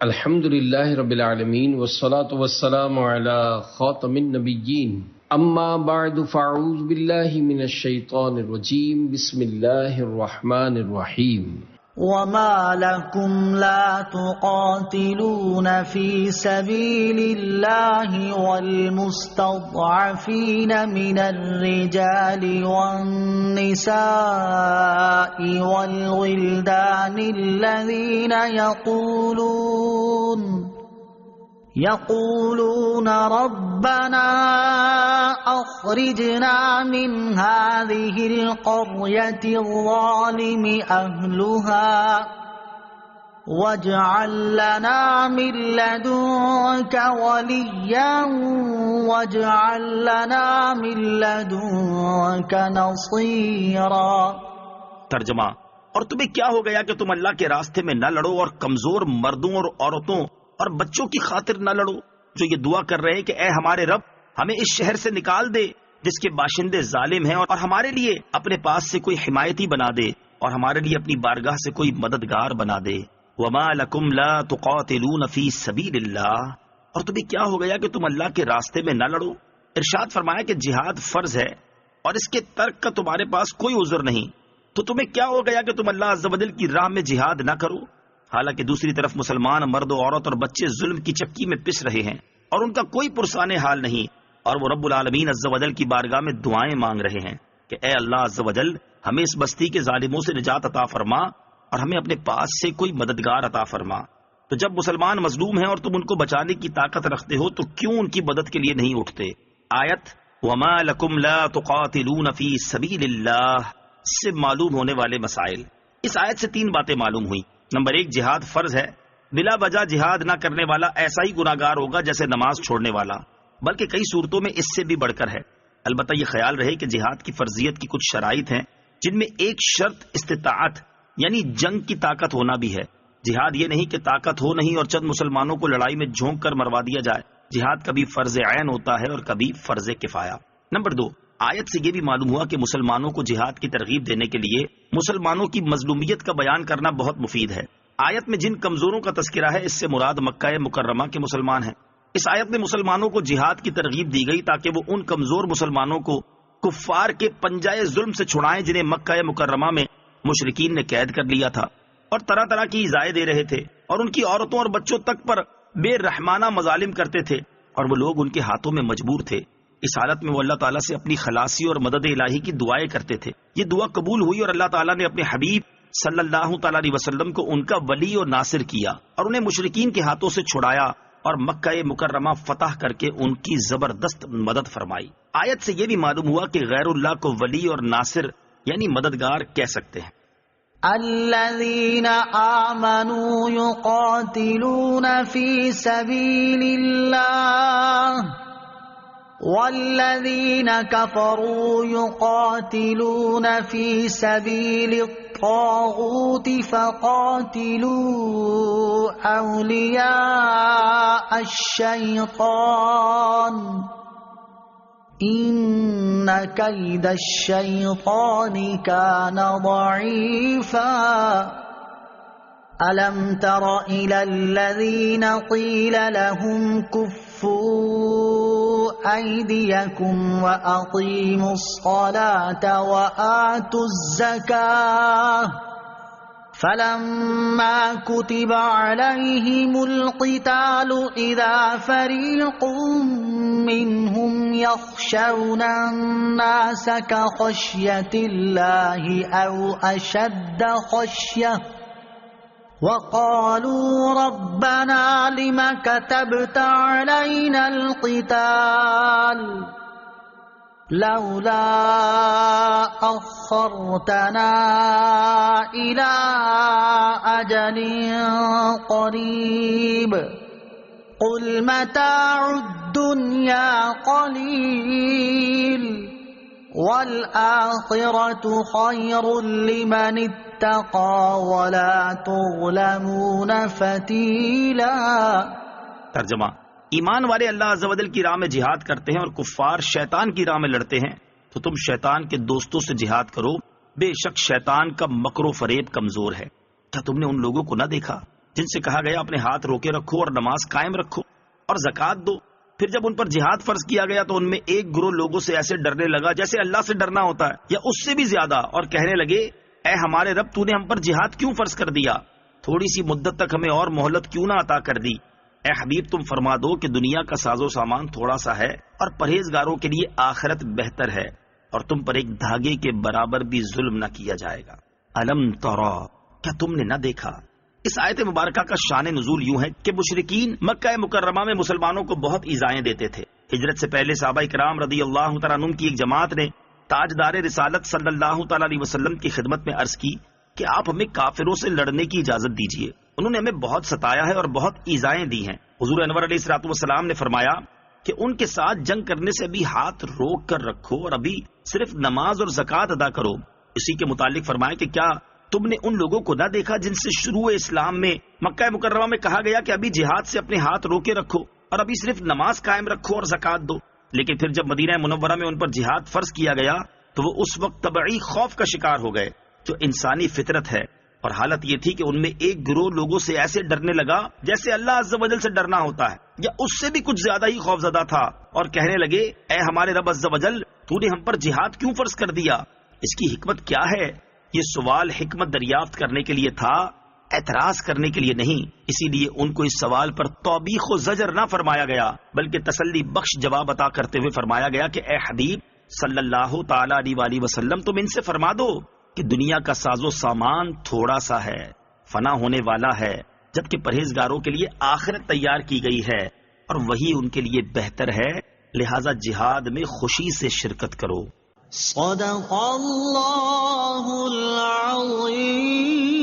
الحمد للہ رب العالمین والصلاة والسلام علی خاتم النبیین اما بعد فاعوذ باللہ من الشیطان الرجیم بسم اللہ الرحمن الرحیم وما لكم لا تقاتلون في سبيل الله والمستضعفين من الرجال والنساء والولدان الذين يقولون ربنا أخرجنا من هذه القرية الظالم أهلها واجعل لنا من لدنك وليا واجعل لنا من لدنك نصيرا۔ ترجمہ: اور تمہیں کیا ہو گیا کہ تم اللہ کے راستے میں نہ لڑو اور کمزور مردوں اور عورتوں اور بچوں کی خاطر نہ لڑو، جو یہ دعا کر رہے ہیں کہ اے ہمارے رب، ہمیں اس شہر سے نکال دے جس کے باشندے ظالم ہیں، اور ہمارے لیے اپنے پاس سے کوئی حمایتی بنا دے اور ہمارے لیے اپنی بارگاہ سے کوئی مددگار بنا دے۔ وما لکم لا تقاتلون فی سبیل اللہ، اور تمہیں کیا ہو گیا کہ تم اللہ کے راستے میں نہ لڑو۔ ارشاد فرمایا کہ جہاد فرض ہے اور اس کے ترک کا تمہارے پاس کوئی عذر نہیں، تو تمہیں کیا ہو گیا کہ تم اللہ عز و جل کی راہ میں جہاد نہ کرو؟ حالانکہ دوسری طرف مسلمان مرد و عورت اور بچے ظلم کی چکی میں پس رہے ہیں اور ان کا کوئی پرسان حال نہیں، اور وہ رب العالمین عز و جل کی بارگاہ میں دعائیں مانگ رہے ہیں کہ اے اللہ عز و جل، ہمیں اس بستی کے ظالموں سے نجات عطا فرما اور ہمیں اپنے پاس سے کوئی مددگار عطا فرما۔ تو جب مسلمان مظلوم ہیں اور تم ان کو بچانے کی طاقت رکھتے ہو تو کیوں ان کی مدد کے لیے نہیں اٹھتے؟ آیت وما لکم لا تقاتلون فی سبیل اللہ سے معلوم ہونے والے مسائل۔ اس آیت سے تین باتیں معلوم ہوئی۔ نمبر ایک، جہاد فرض ہے، بلا وجہ جہاد نہ کرنے والا ایسا ہی گناہگار ہوگا جیسے نماز چھوڑنے والا، بلکہ کئی صورتوں میں اس سے بھی بڑھ کر ہے۔ البتہ یہ خیال رہے کہ جہاد کی فرضیت کی کچھ شرائط ہیں، جن میں ایک شرط استطاعت یعنی جنگ کی طاقت ہونا بھی ہے۔ جہاد یہ نہیں کہ طاقت ہو نہیں اور چند مسلمانوں کو لڑائی میں جھونک کر مروا دیا جائے۔ جہاد کبھی فرض عین ہوتا ہے اور کبھی فرض کفایہ۔ نمبر دو، آیت سے یہ بھی معلوم ہوا کہ مسلمانوں کو جہاد کی ترغیب دینے کے لیے مسلمانوں کی مظلومیت کا بیان کرنا بہت مفید ہے۔ آیت میں جن کمزوروں کا تذکرہ ہے، اس سے مراد مکہ مکرمہ کے مسلمان ہیں۔ اس آیت میں مسلمانوں کو جہاد کی ترغیب دی گئی تاکہ وہ ان کمزور مسلمانوں کو کفار کے پنجائے ظلم سے چھڑائیں جنہیں مکہ مکرمہ میں مشرکین نے قید کر لیا تھا اور طرح طرح کی ایذائیں دے رہے تھے اور ان کی عورتوں اور بچوں تک پر بے رحمانہ مظالم کرتے تھے، اور وہ لوگ ان کے ہاتھوں میں مجبور تھے۔ اس حالت میں وہ اللہ تعالیٰ سے اپنی خلاصی اور مدد الہی کی دعائیں کرتے تھے۔ یہ دعا قبول ہوئی اور اللہ تعالیٰ نے اپنے حبیب صلی اللہ تعالیٰ علیہ وسلم کو ان کا ولی اور ناصر کیا اور انہیں مشرکین کے ہاتھوں سے چھڑایا اور مکہ مکرمہ فتح کر کے ان کی زبردست مدد فرمائی۔ آیت سے یہ بھی معلوم ہوا کہ غیر اللہ کو ولی اور ناصر یعنی مددگار کہہ سکتے ہیں۔ الذين آمنوا يقاتلون في سبيل الله والذين كفروا يقاتلون في سبيل الطاغوت فقاتلوا أولياء الشيطان إن كيد الشيطان كان ضعيفا ألم تر إلى الذين قيل لهم كفوا أيديكم وأقيموا الصلاة وآتوا الزكاة فلما كتب عليهم القتال إذا فريق منهم يخشون الناس كخشية الله أو أشد خشية وقالوا ربنا لم كتبت علينا القتال لولا أخرتنا إلى أجل قريب قل متاع الدنيا قليل والآخرة خير لمن اتقى ولا تظلمون فتيلا۔ ترجمہ: ایمان والے اللہ عز و جل کی راہ میں جہاد کرتے ہیں اور کفار شیطان کی راہ میں لڑتے ہیں، تو تم شیطان کے دوستوں سے جہاد کرو، بے شک شیطان کا مکر و فریب کمزور ہے۔ کیا تم نے ان لوگوں کو نہ دیکھا جن سے کہا گیا اپنے ہاتھ روکے رکھو اور نماز قائم رکھو اور زکوٰۃ دو. پھر جب ان پر جہاد فرض کیا گیا تو ان میں ایک گروہ لوگوں سے ایسے ڈرنے لگا جیسے اللہ سے ڈرنا ہوتا ہے یا اس سے بھی زیادہ، اور کہنے لگے اے ہمارے رب تو نے ہم پر جہاد کیوں فرض کر دیا؟ تھوڑی سی مدت تک ہمیں اور مہلت کیوں نہ عطا کر دی؟ اے حبیب تم فرما دو کہ دنیا کا ساز و سامان تھوڑا سا ہے اور پرہیزگاروں کے لیے آخرت بہتر ہے، اور تم پر ایک دھاگے کے برابر بھی ظلم نہ کیا جائے گا. الم ترا، کیا تم نے نہ دیکھا؟ اس آیت مبارکہ کا شان نزول یوں ہے کہ مشرکین مکہ مکرمہ میں مسلمانوں کو بہت ایذائیں دیتے تھے. ہجرت سے پہلے صحابہ کرام رضی اللہ تعالیٰ عنہم کی ایک جماعت نے تاجدار رسالت صلی اللہ تعالیٰ علیہ وسلم کی خدمت میں عرض کی کہ آپ ہمیں کافروں سے لڑنے کی اجازت دیجیے، انہوں نے ہمیں بہت ستایا ہے اور بہت ایذائیں دی ہیں. حضور انور علیہ الصلوۃ والسلام نے فرمایا کہ ان کے ساتھ جنگ کرنے سے ابھی ہاتھ روک کر رکھو اور ابھی صرف نماز اور زکوٰۃ ادا کرو. اسی کے متعلق فرمایا کہ کیا تم نے ان لوگوں کو نہ دیکھا جن سے شروع اسلام میں مکہ مکرمہ میں کہا گیا کہ ابھی جہاد سے اپنے ہاتھ روکے رکھو اور ابھی صرف نماز قائم رکھو اور زکوٰۃ دو، لیکن پھر جب مدینہ منورہ میں ان پر جہاد فرض کیا گیا تو وہ اس وقت طبعی خوف کا شکار ہو گئے جو انسانی فطرت ہے، اور حالت یہ تھی کہ ان میں ایک گروہ لوگوں سے ایسے ڈرنے لگا جیسے اللہ عز و جل سے ڈرنا ہوتا ہے یا اس سے بھی کچھ زیادہ ہی خوف زدہ تھا، اور کہنے لگے اے ہمارے رب عز و جل تو نے ہم پر جہاد کیوں فرض کر دیا؟ اس کی حکمت کیا ہے؟ یہ سوال حکمت دریافت کرنے کے لیے تھا، اعتراض کرنے کے لیے نہیں. اسی لیے ان کو اس سوال پر توبیخ و زجر نہ فرمایا گیا بلکہ تسلی بخش جواب عطا کرتے ہوئے فرمایا گیا کہ اے حبیب صلی اللہ تعالی علیہ وآلہ وسلم تم ان سے فرما دو کہ دنیا کا ساز و سامان تھوڑا سا ہے، فنا ہونے والا ہے، جبکہ پرہیزگاروں کے لیے آخرت تیار کی گئی ہے اور وہی ان کے لیے بہتر ہے، لہذا جہاد میں خوشی سے شرکت کرو. صدق اللہ العظیم.